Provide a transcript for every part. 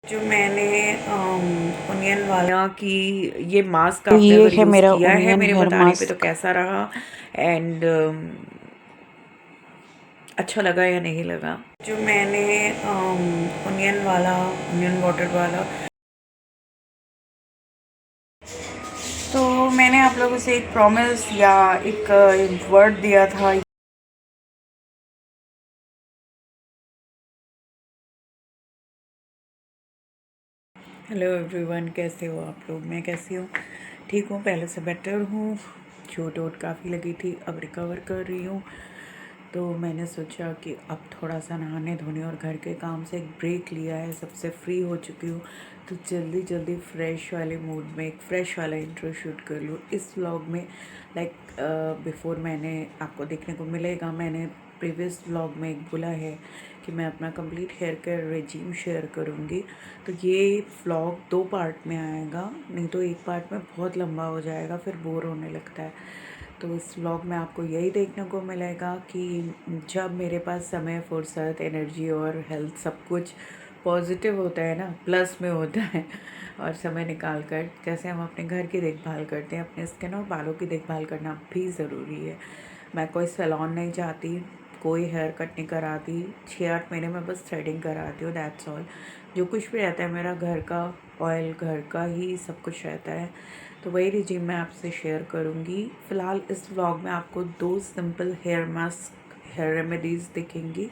जो मैंने ओनियन वाला की ये मास्क तो आपने ये अगर है यूज़ मेरा किया है ओनियन मेरे हेयर बताने पे तो मास्क। कैसा रहा एंड अच्छा लगा या नहीं लगा। जो मैंने ओनियन वाटर वाला, तो मैंने आप लोगों से एक प्रॉमिस या एक वर्ड दिया था। हेलो एवरीवन, कैसे हो आप लोग? मैं कैसी हूँ? ठीक हूँ, पहले से बेटर हूँ। चोट वोट काफ़ी लगी थी, अब रिकवर कर रही हूँ। तो मैंने सोचा कि अब थोड़ा सा नहाने धोने और घर के काम से एक ब्रेक लिया है, सबसे फ्री हो चुकी हूँ, तो जल्दी जल्दी फ्रेश वाले मूड में एक फ़्रेश वाला इंट्रो शूट कर लूँ इस व्लॉग में। लाइक बिफोर मैंने आपको देखने को मिलेगा, मैंने प्रीवियस व्लॉग में एक बोला है कि मैं अपना complete hair care regime share करूँगी। तो ये व्लॉग 2 पार्ट में आएगा, नहीं तो एक पार्ट में बहुत लंबा हो जाएगा, फिर बोर होने लगता है। तो इस व्लॉग में आपको यही देखने को मिलेगा कि जब मेरे पास समय, फुर्सत, एनर्जी और हेल्थ सब कुछ पॉजिटिव होता है ना, प्लस में होता है, और समय निकाल कर जैसे हम अपने घर की देखभाल करते हैं, अपने स्किन और बालों की देखभाल करना भी ज़रूरी है। मैं कोई सैलून नहीं जाती, कोई हेयर कट नहीं कराती, 6-8 महीने में बस थ्रेडिंग कराती हूँ, दैट्स ऑल। जो कुछ भी रहता है मेरा घर का ऑयल, घर का ही सब कुछ रहता है। तो वही रिजीम मैं आपसे शेयर करूँगी। फ़िलहाल इस व्लॉग में आपको 2 simple hair mask, hair remedies दिखेंगी।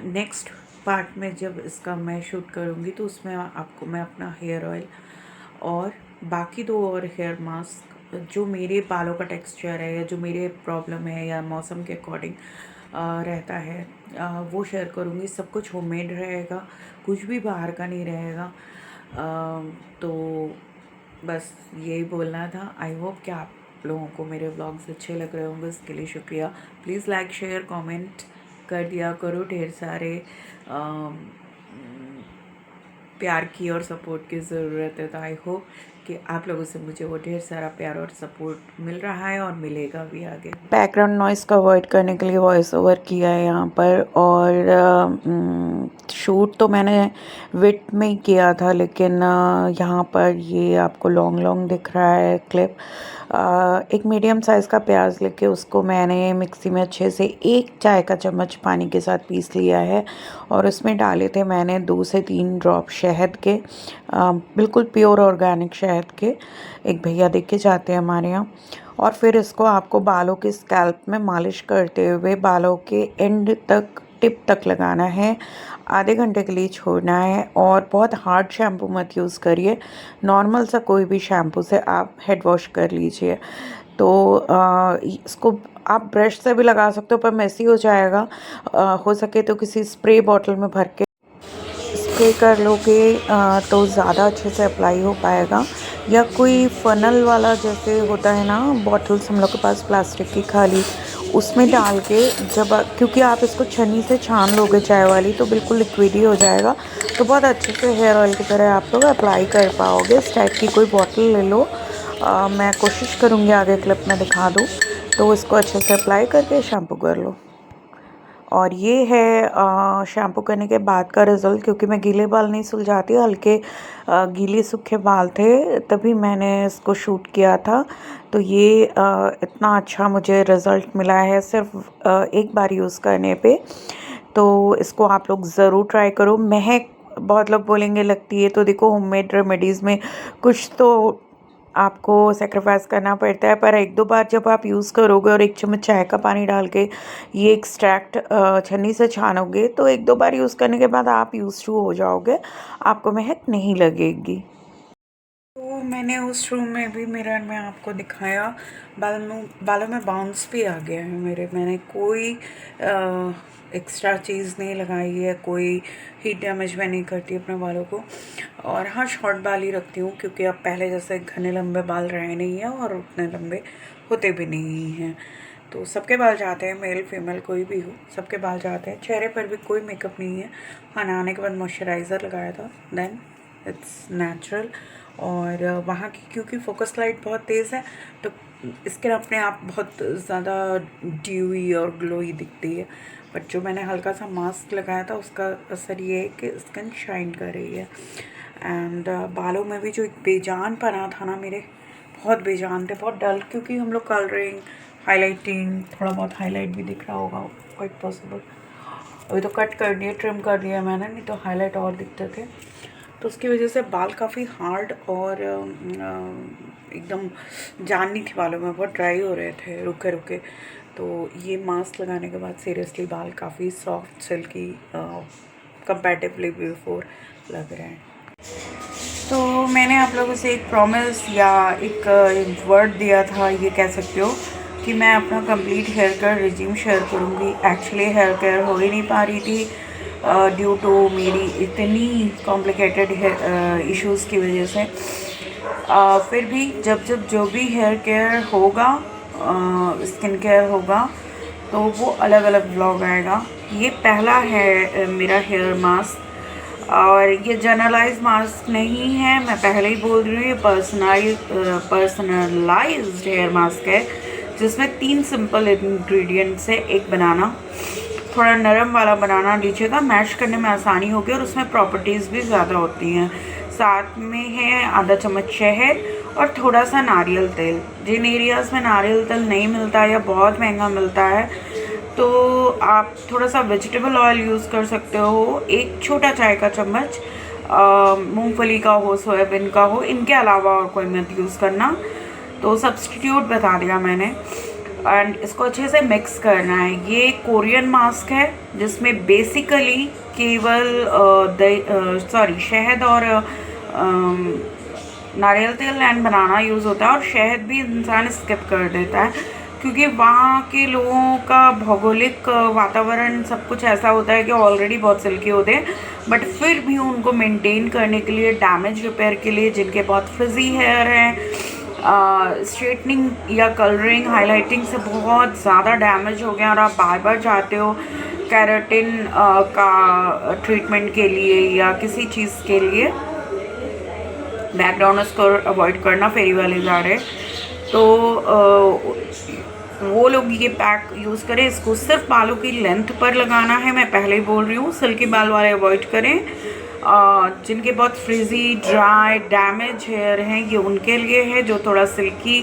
नेक्स्ट पार्ट में जब इसका मैं शूट करूँगी तो उसमें आपको मैं अपना हेयर ऑयल और बाकी 2 और हेयर मास्क जो मेरे बालों का टेक्सचर है या जो मेरे प्रॉब्लम है या मौसम के अकॉर्डिंग रहता है, वो शेयर करूँगी। सब कुछ होममेड रहेगा, कुछ भी बाहर का नहीं रहेगा। तो बस यही बोलना था। आई होप कि आप लोगों को मेरे व्लॉग्स अच्छे लग रहे होंगे, उसके लिए शुक्रिया। प्लीज़ लाइक शेयर कमेंट कर दिया करो, ढेर सारे प्यार की और सपोर्ट की ज़रूरत है। तो आई होप कि आप लोगों से मुझे वो ढेर सारा प्यार और सपोर्ट मिल रहा है और मिलेगा भी आगे। बैकग्राउंड नॉइस को अवॉइड करने के लिए वॉइस ओवर किया है यहाँ पर। और शूट तो मैंने विट में ही किया था, लेकिन यहाँ पर ये आपको लॉन्ग लॉन्ग दिख रहा है क्लिप। एक मीडियम साइज़ का प्याज लेके उसको मैंने मिक्सी में अच्छे से 1 चाय का चम्मच पानी के साथ पीस लिया है, और उसमें डाले थे मैंने 2 से 3 ड्रॉप शहद के, बिल्कुल प्योर ऑर्गेनिक शहद के। एक भैया देख के जाते हैं हमारे यहाँ। और फिर इसको आपको बालों के स्कैल्प में मालिश करते हुए बालों के एंड तक, टिप तक लगाना है। आधे घंटे के लिए छोड़ना है, और बहुत हार्ड शैम्पू मत यूज़ करिए, नॉर्मल सा कोई भी शैम्पू से आप हेड वॉश कर लीजिए। तो इसको आप ब्रश से भी लगा सकते हो, पर मेसी हो जाएगा। हो सके तो किसी स्प्रे बॉटल में भर के स्प्रे कर लोगे तो ज़्यादा अच्छे से अप्लाई हो पाएगा। या कोई फ़नल वाला जैसे होता है ना, बॉटल्स हम लोग के पास प्लास्टिक की खाली, उसमें डाल के जब क्योंकि आप इसको छन्नी से छान लोगे चाय वाली, तो बिल्कुल लिक्विड ही हो जाएगा। तो बहुत अच्छे से हेयर ऑयल की तरह आप लोग अप्लाई कर पाओगे। इस टाइप की कोई बॉटल ले लो। मैं कोशिश करूँगी आगे क्लिप में दिखा दूँ। तो इसको अच्छे से अप्लाई करके शैम्पू कर लो। और ये है शैम्पू करने के बाद का रिज़ल्ट, क्योंकि मैं गीले बाल नहीं सुलझाती, हल्के गीले सूखे बाल थे, तभी मैंने इसको शूट किया था। तो ये इतना अच्छा मुझे रिज़ल्ट मिला है सिर्फ एक बार यूज़ करने पे। तो इसको आप लोग ज़रूर ट्राई करो। महक बहुत लोग बोलेंगे लगती है, तो देखो होममेड रेमेडीज़ में कुछ तो आपको सेक्रीफाइस करना पड़ता है, पर 1-2 बार जब आप यूज़ करोगे और 1 चम्मच चाय का पानी डाल के ये एक्सट्रैक्ट छन्नी से छानोगे, तो 1-2 बार यूज़ करने के बाद आप यूज़ टू हो जाओगे, आपको महक नहीं लगेगी। तो मैंने उस रूम में भी मिरर में आपको दिखाया, बालों में बाउंस भी आ गया है मेरे। मैंने कोई एक्स्ट्रा चीज़ नहीं लगाई है, कोई हीट डैमेज मैं नहीं करती अपने बालों को। और हाँ, शॉर्ट बाल ही रखती हूँ, क्योंकि अब पहले जैसे घने लंबे बाल रहे नहीं हैं और उतने लंबे होते भी नहीं हैं। तो सबके बाल जाते हैं, मेल फीमेल कोई भी हो, सबके बाल जाते हैं। चेहरे पर भी कोई मेकअप नहीं है। हाँ, नहाने के बाद मॉइस्चराइज़र लगाया था, देन इट्स नेचुरल। और वहाँ की क्योंकि फोकस लाइट बहुत तेज़ है, तो स्किन अपने आप बहुत ज़्यादा ड्यूई और ग्लोई दिखती है। बट जो मैंने हल्का सा मास्क लगाया था उसका असर ये है कि स्किन शाइन कर रही है। एंड बालों में भी जो एक बेजान पना था ना मेरे, बहुत बेजान थे, बहुत डल, क्योंकि हम लोग कलरिंग, हाईलाइटिंग, थोड़ा बहुत हाईलाइट भी दिख रहा होगा क्वाइट पॉसिबल। अभी तो कट कर दिया, ट्रिम कर दिया मैंने, नहीं तो हाईलाइट और दिखते थे। तो उसकी वजह से बाल काफ़ी हार्ड और एकदम जान नहीं थी बालों में, बहुत ड्राई हो रहे थे रुके रुके। तो ये मास्क लगाने के बाद सीरियसली बाल काफ़ी सॉफ्ट, सिल्की कंपैरेटिवली बिफोर लग रहे हैं। तो मैंने आप लोगों से एक प्रॉमिस या एक वर्ड दिया था, ये कह सकते हो, कि मैं अपना complete hair care regime share करूँगी। एक्चुअली हेयर केयर हो ही नहीं पा रही थी ड्यू टू मेरी इतनी कॉम्प्लिकेटेड इश्यूज़ की वजह से। फिर भी जब जब जो भी हेयर केयर होगा, स्किन केयर होगा, तो वो अलग अलग व्लॉग आएगा। ये पहला है मेरा हेयर मास्क, और ये जनरलाइज मास्क नहीं है, मैं पहले ही बोल रही हूँ, ये पर्सनलाइज्ड हेयर मास्क है, जिसमें 3 सिंपल इंग्रेडिएंट्स है। एक बनाना, थोड़ा नरम वाला बनाना लीजिएगा, मैश करने में आसानी होगी और उसमें प्रॉपर्टीज़ भी ज़्यादा होती हैं। साथ में है आधा चम्मच शहद और थोड़ा सा नारियल तेल। जिन एरियाज़ में नारियल तेल नहीं मिलता या बहुत महंगा मिलता है, तो आप थोड़ा सा वेजिटेबल ऑयल यूज़ कर सकते हो। एक छोटा चाय का चम्मच मूंगफली का हो, सोयाबीन का हो, इनके अलावा और कोई मत यूज़ करना। तो सब्स्टिट्यूट बता दिया मैंने। एंड इसको अच्छे से मिक्स करना है। ये कोरियन मास्क है जिसमें बेसिकली केवल शहद और नारियल तेल एंड बनाना यूज़ होता है, और शहद भी इंसान स्किप कर देता है क्योंकि वहाँ के लोगों का भौगोलिक वातावरण सब कुछ ऐसा होता है कि ऑलरेडी बहुत सिल्की होते हैं, बट फिर भी उनको मेंटेन करने के लिए, डैमेज रिपेयर के लिए, जिनके बहुत फ्रिजी हेयर हैं, स्ट्रेटनिंग या कलरिंग, हाइलाइटिंग से बहुत ज़्यादा डैमेज हो गया और आप बार बार जाते हो केराटिन का ट्रीटमेंट के लिए या किसी चीज़ के लिए, बैकग्राउंड उसको अवॉइड करना, फेरी वाले जा रहे, तो वो लोग ये पैक यूज़ करें। इसको सिर्फ बालों की लेंथ पर लगाना है, मैं पहले ही बोल रही हूँ। सिल्की बाल वाले अवॉइड करें। जिनके बहुत फ्रिजी, ड्राई, डैमेज हेयर हैं, ये उनके लिए है। जो थोड़ा सिल्की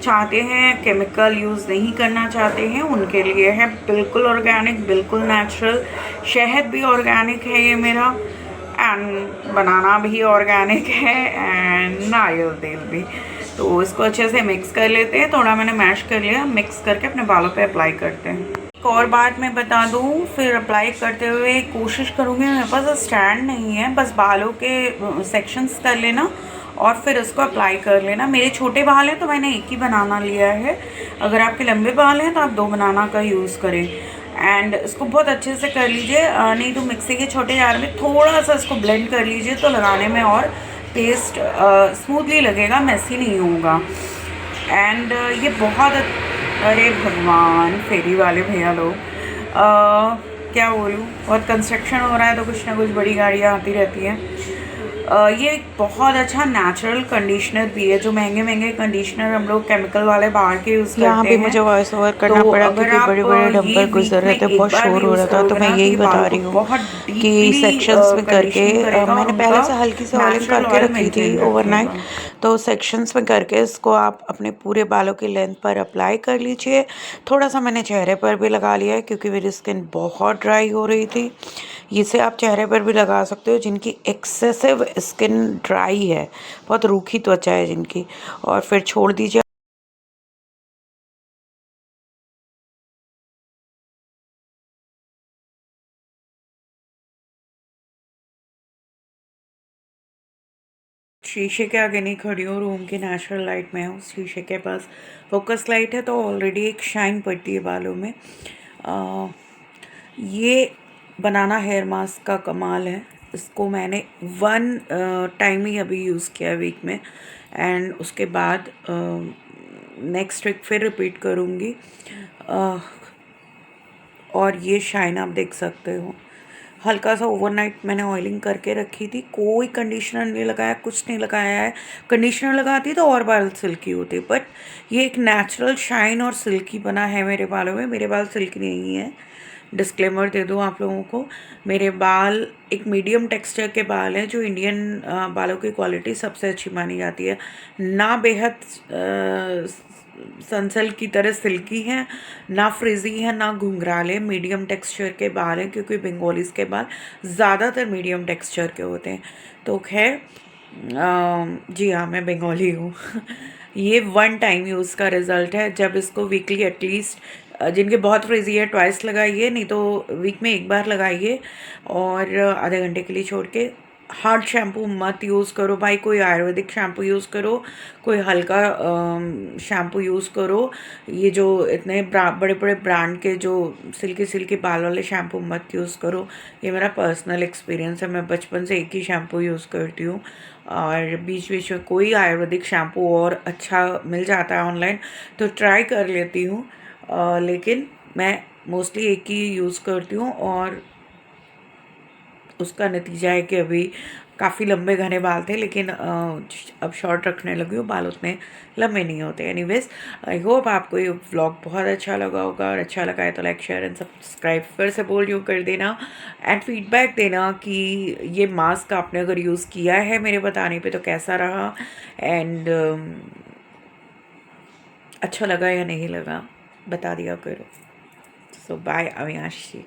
चाहते हैं, केमिकल यूज़ नहीं करना चाहते हैं, उनके लिए है। बिल्कुल ऑर्गेनिक, बिल्कुल नेचुरल। शहद भी ऑर्गेनिक है ये मेरा, एंड बनाना भी ऑर्गेनिक है, एंड नारियल तेल भी। तो इसको अच्छे से मिक्स कर लेते हैं। थोड़ा मैंने मैश कर लिया, मिक्स करके अपने बालों पे अप्लाई करते हैं। एक और बात मैं बता दूं, फिर अप्लाई करते हुए कोशिश करूँगी, मेरे पास स्टैंड नहीं है, बस बालों के सेक्शंस कर लेना और फिर इसको अप्लाई कर लेना। मेरे छोटे बाल हैं तो मैंने एक ही बनाना लिया है। अगर आपके लंबे बाल हैं तो आप 2 बनाना का यूज़ करें। एंड इसको बहुत अच्छे से कर लीजिए, नहीं तो मिक्सी के छोटे जार में थोड़ा सा इसको ब्लेंड कर लीजिए, तो लगाने में और पेस्ट स्मूथली लगेगा, मेसी नहीं होगा। एंड ये बहुत अरे भगवान, फेरी वाले भैया लोग, क्या बोलूँ, बहुत कंस्ट्रक्शन हो रहा है तो कुछ ना कुछ बड़ी गाड़ियाँ आती रहती हैं। ये एक बहुत अच्छा नेचुरल कंडीशनर भी है। जो महंगे महंगे कंडीशनर हम लोग केमिकल वाले बाहर के यूज़ करते हैं, यहाँ भी मुझे वॉइस ओवर करना तो पड़ा अगर क्योंकि आप बड़े बड़े ये डंपर गुजर रहे वीक थे, में एक बहुत बार शोर भी हो रहा यूज़ था। तो करोगे मैं ना, तो यही ये बता बालों को रही हूँ बहुत कि डीपली सेक्शंस में करके कंडीशन करेगा और मैंने पहले उनका से हल्की से ऑयलिंग नेचुरल करके ऑयल रखी थी मेंटेन ओवरनाइट। रखेगा। तो सेक्शंस में करके इसको आप अपने पूरे बालों की लेंथ पर अप्लाई कर लीजिए। थोड़ा सा मैंने चेहरे पर भी लगा लिया है क्योंकि मेरी स्किन बहुत ड्राई हो रही थी। इसे आप चेहरे पर भी लगा सकते हो जिनकी एक्सेसिव स्किन ड्राई है, बहुत रूखी त्वचा है जिनकी, और फिर छोड़ दीजिए। शीशे के आगे नहीं खड़ी हूँ, रूम की नेचुरल लाइट में हूँ। शीशे के पास फोकस लाइट है तो ऑलरेडी एक शाइन पड़ती है बालों में। ये बनाना हेयर मास्क का कमाल है। इसको मैंने 1 टाइम ही अभी यूज़ किया वीक में, एंड उसके बाद नेक्स्ट वीक फिर रिपीट करूँगी। और ये शाइन आप देख सकते हो। हल्का सा ओवरनाइट मैंने ऑयलिंग करके रखी थी, कोई कंडीशनर नहीं लगाया, कुछ नहीं लगाया है। कंडीशनर लगाती तो और बाल सिल्की होते, बट ये एक नेचुरल शाइन और सिल्की बना है मेरे बालों में। मेरे बाल सिल्की नहीं है, डिस्क्लेमर दे दूँ आप लोगों को, मेरे बाल एक मीडियम टेक्सचर के बाल हैं, जो इंडियन बालों की क्वालिटी सबसे अच्छी मानी जाती है। ना बेहद सनसिल्क की तरह सिल्की हैं, ना फ्रिजी हैं, ना घुंघराले, मीडियम टेक्सचर के बाल हैं, क्योंकि बंगालीज़ के बाल ज़्यादातर मीडियम टेक्सचर के होते हैं। तो खैर जी हाँ, मैं बंगाली हूँ। ये वन टाइम यूज़ का रिज़ल्ट है। जब इसको वीकली एटलीस्ट, जिनके बहुत फ्रिजी है ट्वाइस लगाइए, नहीं तो वीक में एक बार लगाइए और आधे घंटे के लिए छोड़ के हार्ड शैम्पू मत यूज़ करो भाई। कोई आयुर्वेदिक शैम्पू यूज़ करो, कोई हल्का शैम्पू यूज़ करो। ये जो इतने बड़े बड़े ब्रांड के जो सिल्की सिल्की बाल वाले शैम्पू मत यूज़ करो। ये मेरा पर्सनल एक्सपीरियंस है, मैं बचपन से एक ही शैम्पू यूज़ करती हूँ और बीच बीच में कोई आयुर्वेदिक शैम्पू और अच्छा मिल जाता है ऑनलाइन तो ट्राई कर लेती हूँ, लेकिन मैं मोस्टली एक ही यूज़ करती हूँ और उसका नतीजा है कि अभी काफ़ी लंबे घने बाल थे, लेकिन अब शॉर्ट रखने लगी हूँ, बाल उतने लंबे नहीं होते। एनीवेज, आई होप आपको ये व्लॉग बहुत अच्छा लगा होगा, और अच्छा लगा है तो लाइक शेयर एंड सब्सक्राइब फिर से बोल यूँ कर देना एंड फीडबैक देना कि ये मास्क आपने अगर यूज़ किया है मेरे बताने पे तो कैसा रहा, एंड अच्छा लगा या नहीं लगा बता दिया करो। सो बाय अविनाश जी।